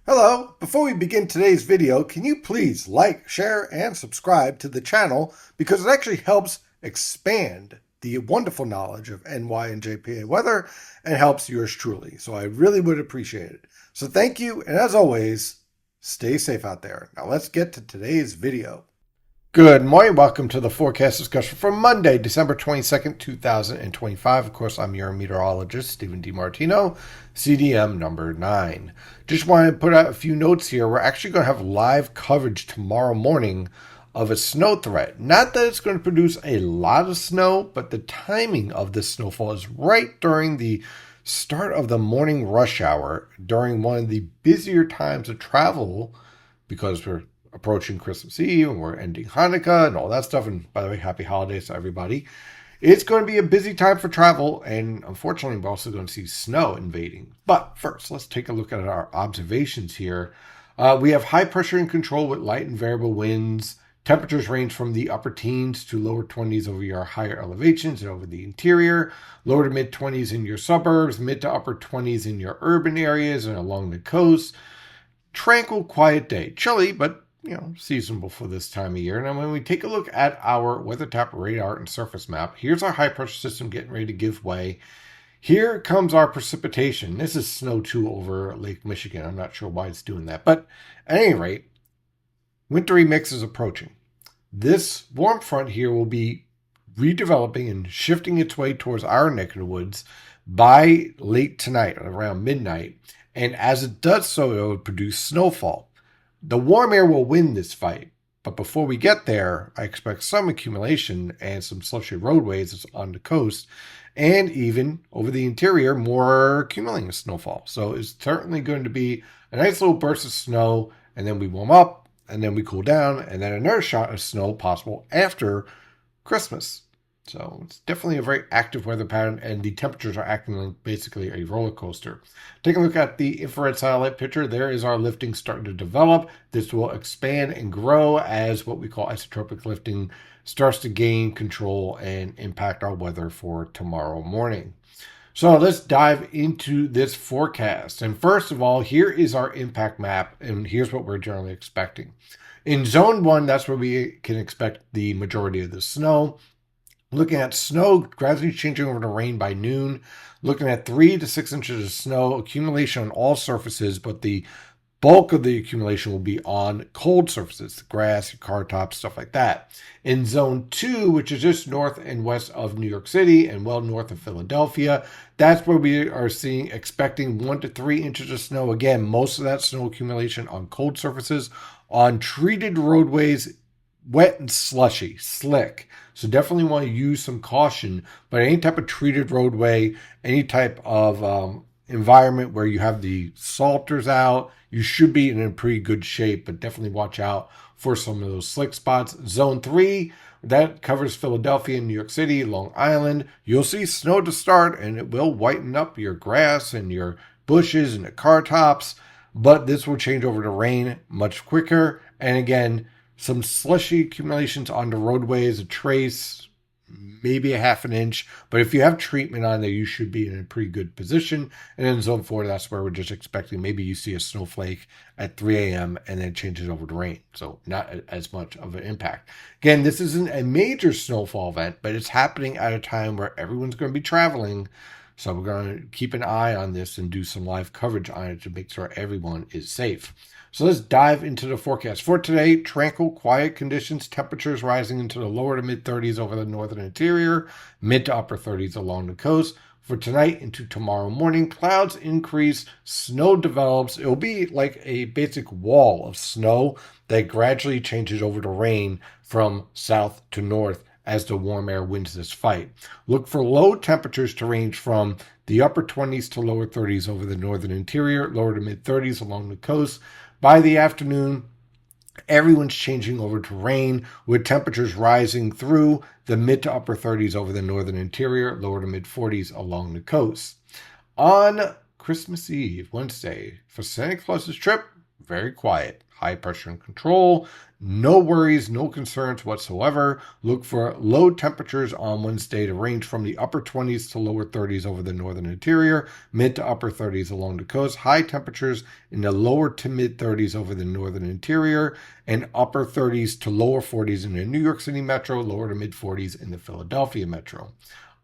Hello, before we begin today's video, can you please like, share, and subscribe to the channel because it actually helps expand the wonderful knowledge of NY and JPA weather and helps yours truly. So I really would appreciate it. So thank you, and as always, stay safe out there. Now let's get to today's video. Good morning. Welcome to the forecast discussion for Monday, December 22nd, 2025. Of course, I'm your meteorologist, Stephen DiMartino, CDM number 9. Just wanted to put out a few notes here. We're actually going to have live coverage tomorrow morning of a snow threat. Not that it's going to produce a lot of snow, but the timing of this snowfall is right during the start of the morning rush hour, during one of the busier times of travel, because we're approaching Christmas Eve and we're ending Hanukkah and all that stuff. And by the way, happy holidays to everybody. It's going to be a busy time for travel, and unfortunately, we're also going to see snow invading. But first, let's take a look at our observations here. We have high pressure in control with light and variable winds. Temperatures range from the upper teens to lower 20s over your higher elevations and over the interior, lower to mid 20s in your suburbs, mid to upper 20s in your urban areas and along the coast. Tranquil, quiet day. Chilly, but seasonable for this time of year. Now, when we take a look at our weather tap radar and surface map, here's our high pressure system getting ready to give way. Here comes our precipitation. This is snow too over Lake Michigan. I'm not sure why it's doing that, but at any rate, wintry mix is approaching. This warm front here will be redeveloping and shifting its way towards our neck of the woods by late tonight, around midnight. And as it does so, it will produce snowfall. The warm air will win this fight, but before we get there, I expect some accumulation and some slushy roadways on the coast, and even over the interior, more cumulating snowfall. So it's certainly going to be a nice little burst of snow, and then we warm up, and then we cool down, and then another shot of snow possible after Christmas. So it's definitely a very active weather pattern, and the temperatures are acting like basically a roller coaster. Take a look at the infrared satellite picture. There is our lifting starting to develop. This will expand and grow as what we call isotropic lifting starts to gain control and impact our weather for tomorrow morning. So let's dive into this forecast. And first of all, here is our impact map, and here's what we're generally expecting. In zone 1, that's where we can expect the majority of the snow. Looking at snow gradually changing over to rain by noon. Looking at 3 to 6 inches of snow accumulation on all surfaces, but the bulk of the accumulation will be on cold surfaces, the grass, your car tops, stuff like that. In zone 2, which is just north and west of New York City and well north of Philadelphia, that's where we are expecting 1 to 3 inches of snow. Again, most of that snow accumulation on cold surfaces, on treated roadways, wet and slushy, slick. So definitely want to use some caution, but any type of treated roadway, any type of environment where you have the salters out, you should be in a pretty good shape, but definitely watch out for some of those slick spots. Zone 3, that covers Philadelphia and New York City, Long Island. You'll see snow to start, and it will whiten up your grass and your bushes and the car tops, but this will change over to rain much quicker. And again, some slushy accumulations on the roadways, a trace, maybe a half an inch. But if you have treatment on there, you should be in a pretty good position. And in zone 4, that's where we're just expecting maybe you see a snowflake at 3 a.m. and then it changes over to rain. So not as much of an impact. Again, this isn't a major snowfall event, but it's happening at a time where everyone's going to be traveling. So we're going to keep an eye on this and do some live coverage on it to make sure everyone is safe. So let's dive into the forecast. For today, tranquil, quiet conditions, temperatures rising into the lower to mid 30s over the northern interior, mid to upper 30s along the coast. For tonight into tomorrow morning, clouds increase, snow develops. It'll be like a basic wall of snow that gradually changes over to rain from south to north as the warm air wins this fight. Look for low temperatures to range from the upper 20s to lower 30s over the northern interior, lower to mid 30s along the coast. By the afternoon, everyone's changing over to rain, with temperatures rising through the mid to upper 30s over the northern interior, lower to mid 40s along the coast. On Christmas Eve, Wednesday, for Santa Claus's trip, very quiet. high pressure in control. No worries, no concerns whatsoever. Look for low temperatures on Wednesday to range from the upper 20s to lower 30s over the northern interior, mid to upper 30s along the coast. High temperatures in the lower to mid 30s over the northern interior, and upper 30s to lower 40s in the New York City metro, lower to mid 40s in the Philadelphia metro.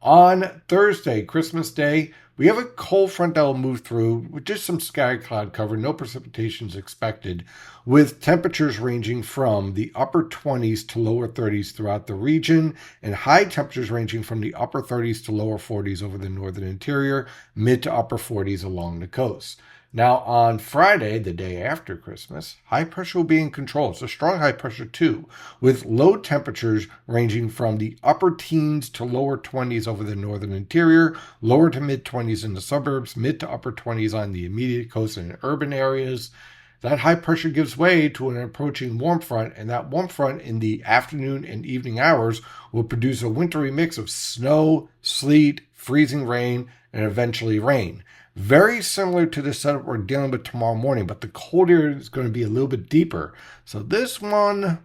On Thursday, Christmas Day, we have a cold front that will move through with just some sky cloud cover, no precipitation is expected, with temperatures ranging from the upper 20s to lower 30s throughout the region, and high temperatures ranging from the upper 30s to lower 40s over the northern interior, mid to upper 40s along the coast. Now, on Friday, the day after Christmas, high pressure will be in control. It's a strong high pressure, too, with low temperatures ranging from the upper teens to lower 20s over the northern interior, lower to mid 20s in the suburbs, mid to upper 20s on the immediate coast and in urban areas. That high pressure gives way to an approaching warm front, and that warm front in the afternoon and evening hours will produce a wintry mix of snow, sleet, freezing rain, and eventually rain. Very similar to the setup we're dealing with tomorrow morning, but the cold air is going to be a little bit deeper. So this one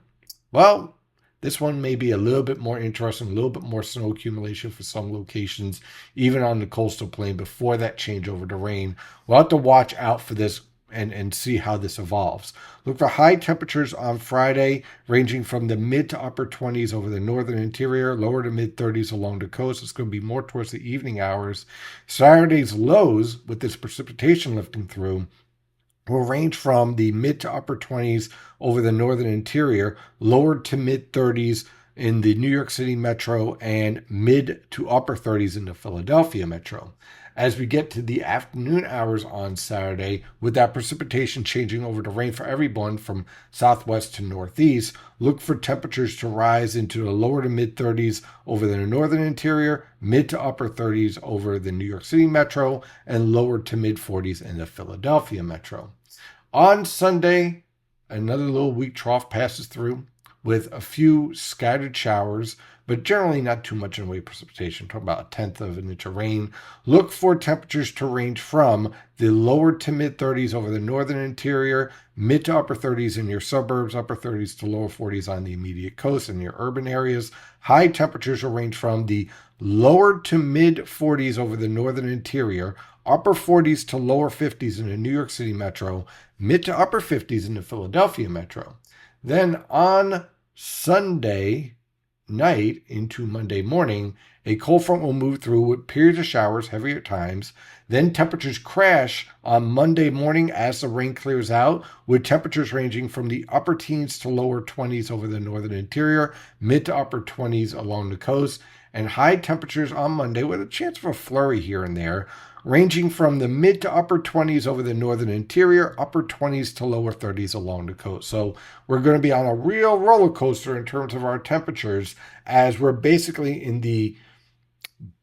may be a little bit more interesting, a little bit more snow accumulation for some locations, even on the coastal plain before that changeover to rain. We'll have to watch out for this and see how this evolves. Look for high temperatures on Friday, ranging from the mid to upper 20s over the northern interior, lower to mid 30s along the coast. It's going to be more towards the evening hours. Saturday's lows, with this precipitation lifting through, will range from the mid to upper 20s over the northern interior, lower to mid 30s in the New York City metro, and mid to upper 30s in the Philadelphia metro. As we get to the afternoon hours on Saturday, with that precipitation changing over to rain for everyone from southwest to northeast, look for temperatures to rise into the lower to mid 30s over the northern interior, mid to upper 30s over the New York City metro, and lower to mid 40s in the Philadelphia metro. On Sunday, another little weak trough passes through with a few scattered showers, but generally not too much in the way of precipitation. Talking about 1/10 of an inch of rain. Look for temperatures to range from the lower to mid 30s over the northern interior, mid to upper 30s in your suburbs, upper 30s to lower 40s on the immediate coast and your urban areas. High temperatures will range from the lower to mid 40s over the northern interior, upper 40s to lower 50s in the New York City metro, mid to upper 50s in the Philadelphia metro. Then on Sunday night into Monday morning, a cold front will move through with periods of showers, heavy at times. Then temperatures crash on Monday morning as the rain clears out, with temperatures ranging from the upper teens to lower 20s over the northern interior, mid to upper 20s along the coast, and high temperatures on Monday with a chance for a flurry here and there, ranging from the mid to upper 20s over the northern interior, upper 20s to lower 30s along the coast. So we're going to be on a real roller coaster in terms of our temperatures, as we're basically in the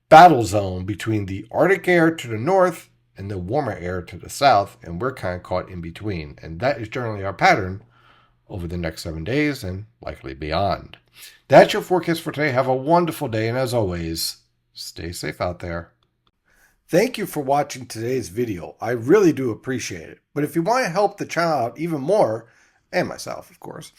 battle zone between the Arctic air to the north and the warmer air to the south, and we're kind of caught in between. And that is generally our pattern over the next 7 days and likely beyond. That's your forecast for today. Have a wonderful day, and as always, stay safe out there. Thank you for watching today's video. I really do appreciate it. But if you want to help the channel out even more, and myself, of course,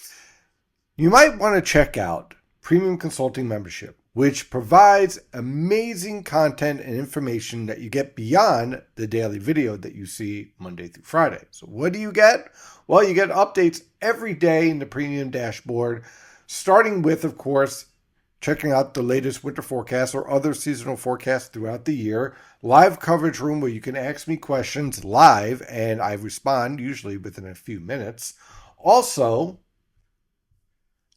you might want to check out Premium Consulting Membership, which provides amazing content and information that you get beyond the daily video that you see Monday through Friday. So what do you get? Well, you get updates every day in the Premium dashboard, starting with, of course, checking out the latest winter forecast or other seasonal forecasts throughout the year, live coverage room where you can ask me questions live and I respond usually within a few minutes. Also,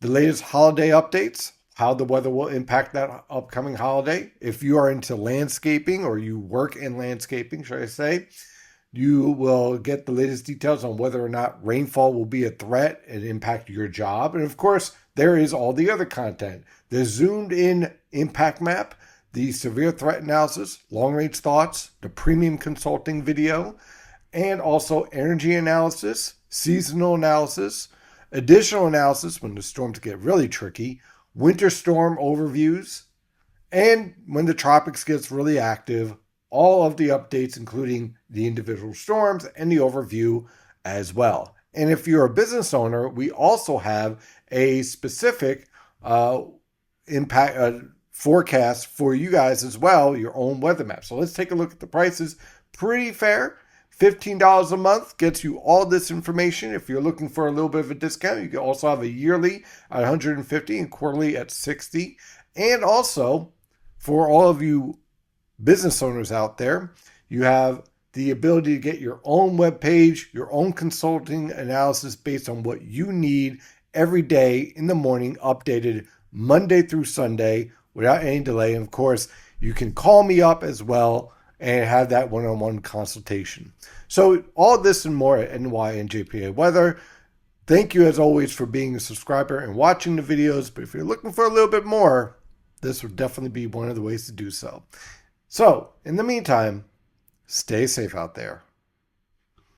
the latest holiday updates, how the weather will impact that upcoming holiday. If you are into landscaping or you work in landscaping, should I say, you will get the latest details on whether or not rainfall will be a threat and impact your job. And of course, there is all the other content. The zoomed in impact map, the severe threat analysis, long range thoughts, the premium consulting video, and also energy analysis, seasonal analysis, additional analysis when the storms get really tricky, winter storm overviews, and when the tropics gets really active, all of the updates, including the individual storms and the overview as well. And if you're a business owner, we also have a specific impact forecast for you guys as well, your own weather map. So let's take a look at the prices. Pretty fair. $15 a month gets you all this information. If you're looking for a little bit of a discount, you can also have a yearly at $150 and quarterly at $60. And also, for all of you business owners out there, you have the ability to get your own web page, your own consulting analysis based on what you need every day in the morning, updated Monday through Sunday without any delay. And of course, you can call me up as well and have that one-on-one consultation. So all this and more at NY and JPA Weather. Thank you as always for being a subscriber and watching the videos. But if you're looking for a little bit more, this would definitely be one of the ways to do so. So in the meantime, stay safe out there.